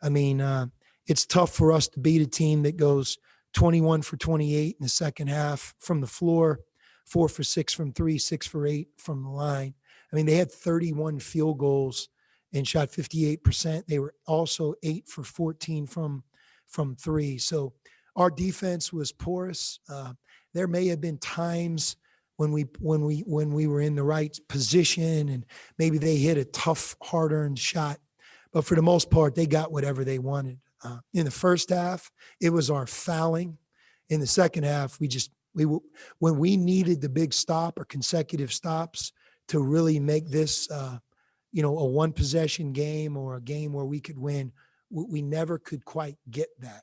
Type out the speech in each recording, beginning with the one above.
I mean, it's tough for us to beat a team that goes 21 for 28 in the second half from the floor, 4 for 6 from three, 6 for 8 from the line. I mean, they had 31 field goals and shot 58%. They were also 8 for 14 from three. So our defense was porous. There may have been times when we were in the right position and maybe they hit a tough, hard-earned shot. But for the most part, they got whatever they wanted. In the first half, it was our fouling. In the second half, when we needed the big stop or consecutive stops to really make this, a one-possession game or a game where we could win, we never could quite get that.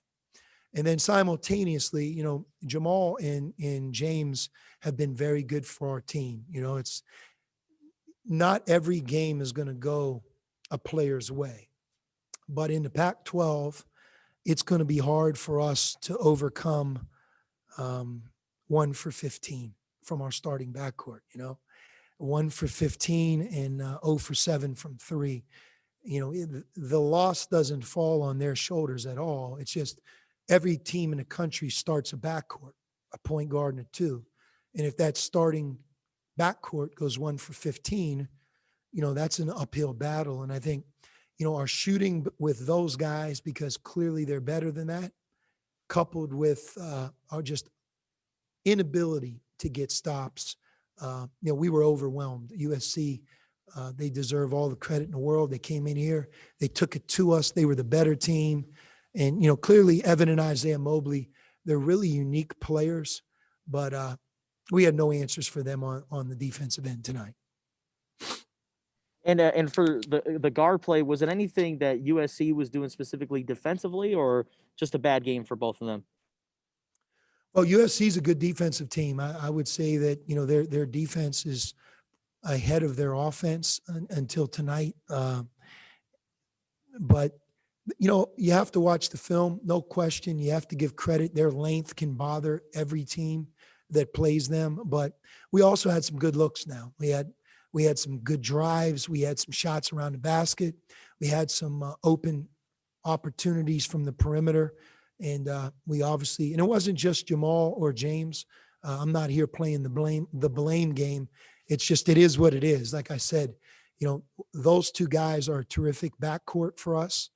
And then simultaneously, Jamal and James have been very good for our team. It's not every game is going to go a player's way. But in the Pac-12, it's going to be hard for us to overcome 1 for 15 from our starting backcourt, 1 for 15 and 0 for 7 from three. The loss doesn't fall on their shoulders at all. It's just every team in the country starts a backcourt, a point guard and a two. And if that starting backcourt goes 1 for 15, that's an uphill battle. And I think, our shooting with those guys, because clearly they're better than that, coupled with our just inability to get stops, we were overwhelmed. USC, they deserve all the credit in the world. They came in here, they took it to us. They were the better team. And, clearly Evan and Isaiah Mobley, they're really unique players, but we had no answers for them on the defensive end tonight. And for the guard play, was it anything that USC was doing specifically defensively or just a bad game for both of them? Well, USC is a good defensive team. I would say that, their defense is ahead of their offense until tonight. But, you have to watch the film, no question. You have to give credit. Their length can bother every team that plays them. But we also had some good looks now. We had some good drives. We had some shots around the basket. We had some open opportunities from the perimeter. And we obviously, and it wasn't just Jamal or James. I'm not here playing the blame game. It's just, it is what it is. Like I said, those two guys are a terrific backcourt for us.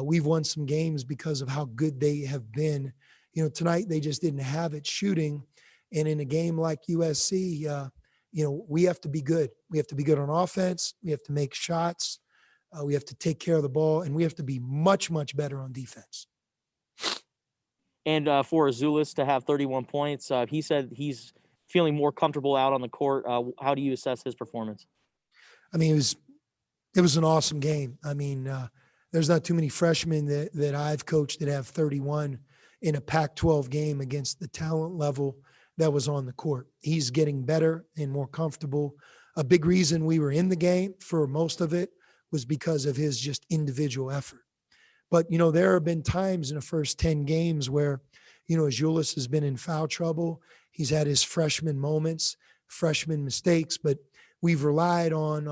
We've won some games because of how good they have been. Tonight they just didn't have it shooting. And in a game like USC, we have to be good. We have to be good on offense. We have to make shots. We have to take care of the ball, and we have to be much, much better on defense. And for Azouoas to have 31 points, he said he's feeling more comfortable out on the court. How do you assess his performance? I mean, it was an awesome game. I mean, there's not too many freshmen that I've coached that have 31 in a Pac-12 game against the talent level that was on the court. He's getting better and more comfortable. A big reason we were in the game for most of it was because of his just individual effort. But, there have been times in the first 10 games where, Azouoas has been in foul trouble. He's had his freshman moments, freshman mistakes, but we've relied on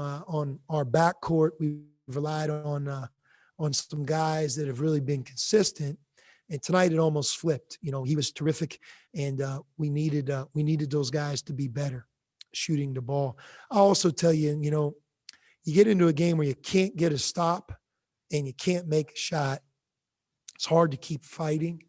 our backcourt. We've relied on some guys that have really been consistent. And tonight it almost flipped. He was terrific, and we needed those guys to be better shooting the ball. I'll also tell you, you get into a game where you can't get a stop and you can't make a shot. It's hard to keep fighting,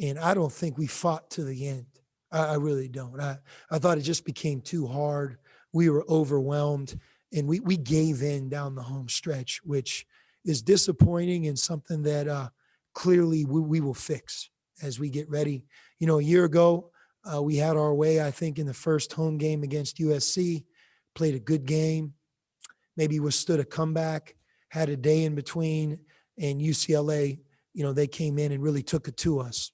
and I don't think we fought to the end. I really don't. I thought it just became too hard. We were overwhelmed, and we gave in down the home stretch, which is disappointing and something that clearly we will fix as we get ready. A year ago, we had our way, I think, in the first home game against USC, played a good game, maybe withstood a comeback, had a day in between, and UCLA, they came in and really took it to us.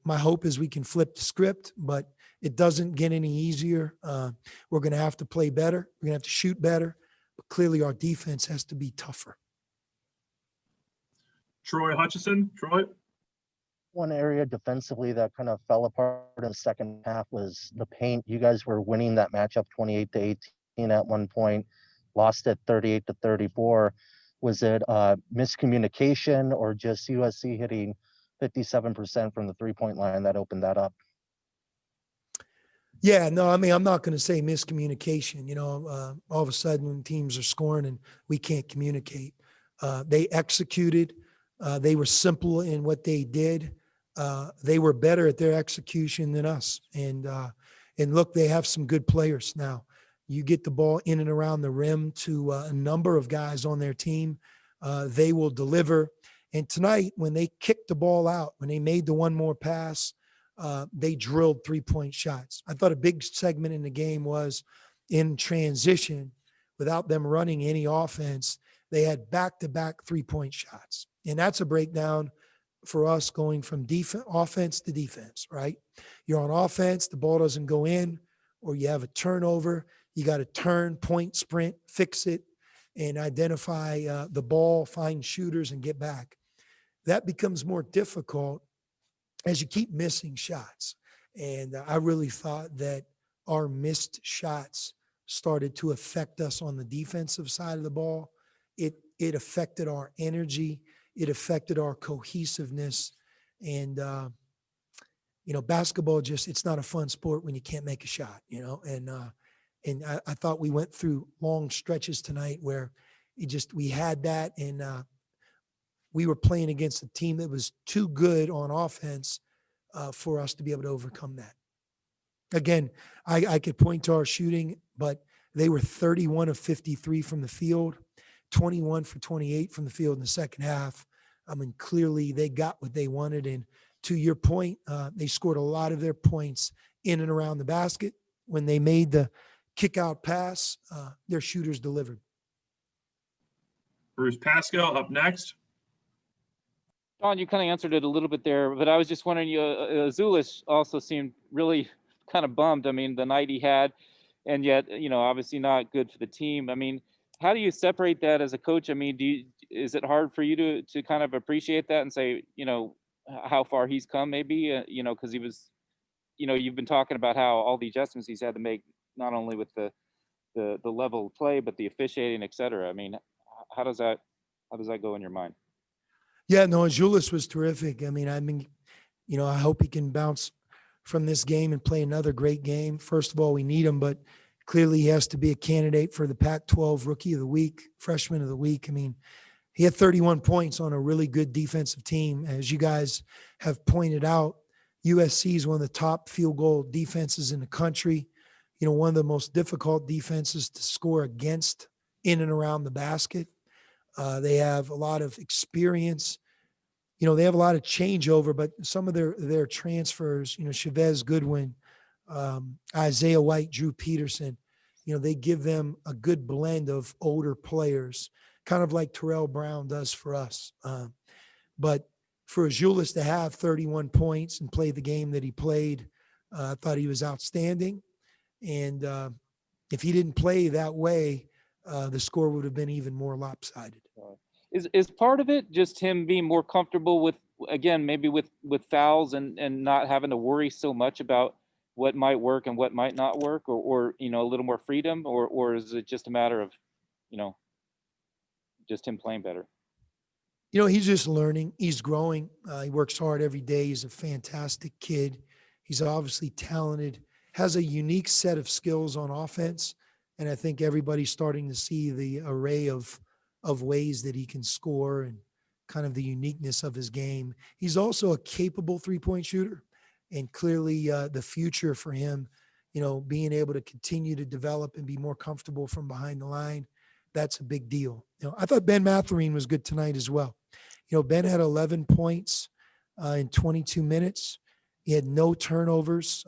My hope is we can flip the script, but it doesn't get any easier. We're going to have to play better. We're going to have to shoot better, but clearly our defense has to be tougher. Troy Hutchison. Troy? One area defensively that kind of fell apart in the second half was the paint. You guys were winning that matchup 28-18 at one point, lost it 38-34. Was it miscommunication or just USC hitting 57% from the three-point line that opened that up? Yeah, no, I mean, I'm not going to say miscommunication. All of a sudden when teams are scoring and we can't communicate, they executed. They were simple in what they did. They were better at their execution than us. And look, they have some good players now. You get the ball in and around the rim to a number of guys on their team. They will deliver. And tonight, when they kicked the ball out, when they made the one more pass, they drilled three-point shots. I thought a big segment in the game was in transition, without them running any offense, they had back-to-back three-point shots. And that's a breakdown for us going from offense to defense, right? You're on offense, the ball doesn't go in, or you have a turnover. You got to turn, point, sprint, fix it, and identify the ball, find shooters, and get back. That becomes more difficult as you keep missing shots. And I really thought that our missed shots started to affect us on the defensive side of the ball. It affected our energy. It affected our cohesiveness. And, basketball it's not a fun sport when you can't make a shot, and I thought we went through long stretches tonight where we had that, and we were playing against a team that was too good on offense for us to be able to overcome that. Again, I could point to our shooting, but they were 31 of 53 from the field, 21 for 28 from the field in the second half. I mean, clearly they got what they wanted. And to your point, they scored a lot of their points in and around the basket. When they made the kick out pass, their shooters delivered. Bruce Pascal up next. Don, you kind of answered it a little bit there, but I was just wondering, Azouoas also seemed really kind of bummed. I mean, the night he had, and yet, obviously not good for the team. I mean, how do you separate that as a coach? I mean, is it hard for you to kind of appreciate that and say, how far he's come maybe, because he was, you've been talking about how all the adjustments he's had to make, not only with the level of play, but the officiating, et cetera. I mean, how does that go in your mind? Yeah, no, Azouoas was terrific. I mean, I hope he can bounce from this game and play another great game. First of all, we need him, but clearly he has to be a candidate for the Pac-12 Rookie of the Week, Freshman of the Week. I mean, he had 31 points on a really good defensive team. As you guys have pointed out, USC is one of the top field goal defenses in the country. One of the most difficult defenses to score against in and around the basket. They have a lot of experience. They have a lot of changeover, but some of their transfers, Chavez Goodwin, Isaiah White, Drew Peterson, they give them a good blend of older players, kind of like Terrell Brown does for us. But for Azouoas to have 31 points and play the game that he played, I thought he was outstanding. And if he didn't play that way, the score would have been even more lopsided. Is part of it just him being more comfortable with, again, maybe with fouls and not having to worry so much about what might work and what might not work, or a little more freedom, or is it just a matter of, just him playing better? He's just learning. He's growing. He works hard every day. He's a fantastic kid. He's obviously talented, has a unique set of skills on offense. And I think everybody's starting to see the array of ways that he can score and kind of the uniqueness of his game. He's also a capable three-point shooter, and clearly the future for him, being able to continue to develop and be more comfortable from behind the line, that's a big deal. I thought Ben Mathurin was good tonight as well. Ben had 11 points in 22 minutes. He had no turnovers,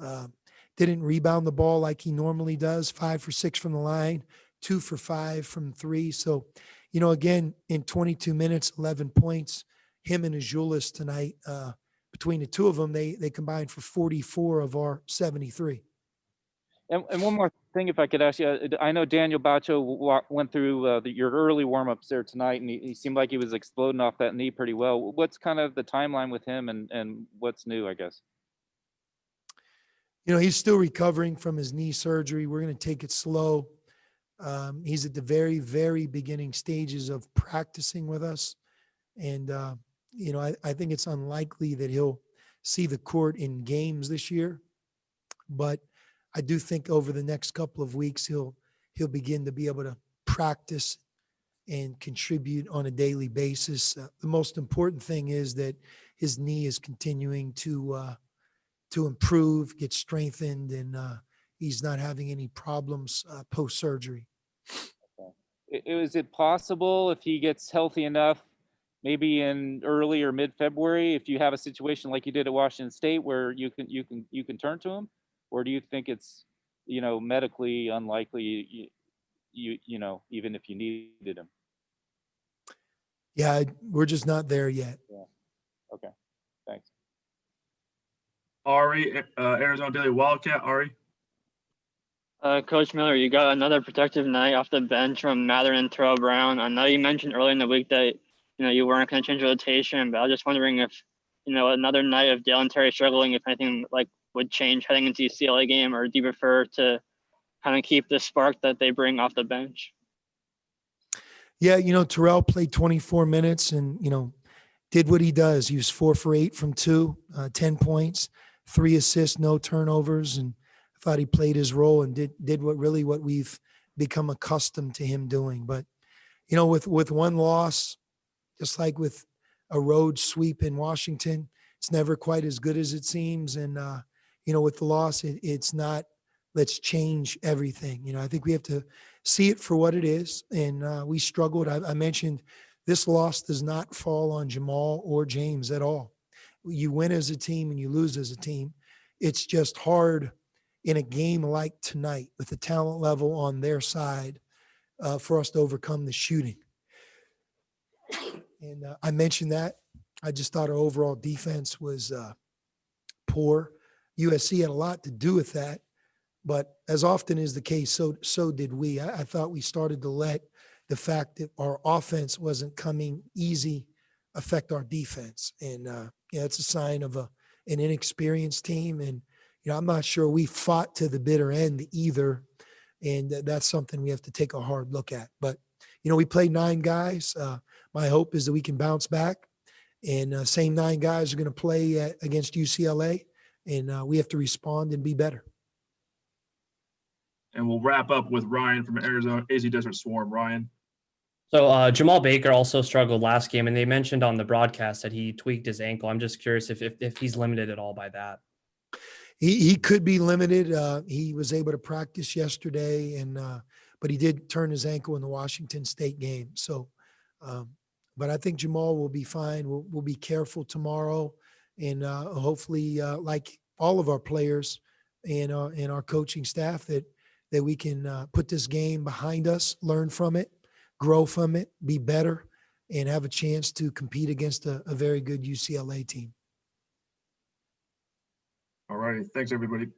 didn't rebound the ball like he normally does, 5 for 6 from the line, 2 for 5 from 3. So, again, in 22 minutes, 11 points, him and Azouoas tonight, between the two of them, they combined for 44 of our 73. And one more thing, if I could ask you, I know Daniel Bacho went through your early warm-ups there tonight, and he seemed like he was exploding off that knee pretty well. What's kind of the timeline with him, and what's new, I guess? He's still recovering from his knee surgery. We're going to take it slow. He's at the very, very beginning stages of practicing with us. And, I think it's unlikely that he'll see the court in games this year. But I do think over the next couple of weeks, he'll begin to be able to practice and contribute on a daily basis. The most important thing is that his knee is continuing to improve, get strengthened, and he's not having any problems post-surgery. Is it possible if he gets healthy enough, maybe in early or mid-February, if you have a situation like you did at Washington State where you can turn to him, or do you think it's medically unlikely? Even if you needed him. Yeah, we're just not there yet. Yeah. Okay. Thanks. Ari, Arizona Daily Wildcat. Ari. Coach Miller, you got another productive night off the bench from Matherin and Terrell Brown. I know you mentioned earlier in the week that you weren't going to change rotation, but I was just wondering if another night of Dale and Terry struggling, if anything would change heading into the UCLA game, or do you prefer to kind of keep the spark that they bring off the bench? Yeah, Terrell played 24 minutes and, did what he does. He was 4 for 8 from 2, 10 points, 3 assists, no turnovers. And I thought he played his role and did what we've become accustomed to him doing. But, with one loss, just like with a road sweep in Washington, it's never quite as good as it seems. And, with the loss, it's not, let's change everything. I think we have to see it for what it is. And we struggled. I mentioned this loss does not fall on Jamal or James at all. You win as a team and you lose as a team. It's just hard in a game like tonight with the talent level on their side for us to overcome the shooting. And I mentioned that. I just thought our overall defense was poor. USC had a lot to do with that. But as often is the case, so did we. I thought we started to let the fact that our offense wasn't coming easy affect our defense. And it's a sign of an inexperienced team. And, I'm not sure we fought to the bitter end either. And that's something we have to take a hard look at. But, we played 9 guys. My hope is that we can bounce back. And same 9 guys are going to play against UCLA. And we have to respond and be better. And we'll wrap up with Ryan from Arizona AZ Desert Swarm. Ryan. So Jamal Baker also struggled last game, and they mentioned on the broadcast that he tweaked his ankle. I'm just curious if he's limited at all by that. He could be limited. He was able to practice yesterday, but he did turn his ankle in the Washington State game. So, but I think Jamal will be fine. We'll be careful tomorrow, and hopefully, like all of our players and our coaching staff, that we can put this game behind us, learn from it, grow from it, be better, and have a chance to compete against a very good UCLA team. All righty. Thanks, everybody.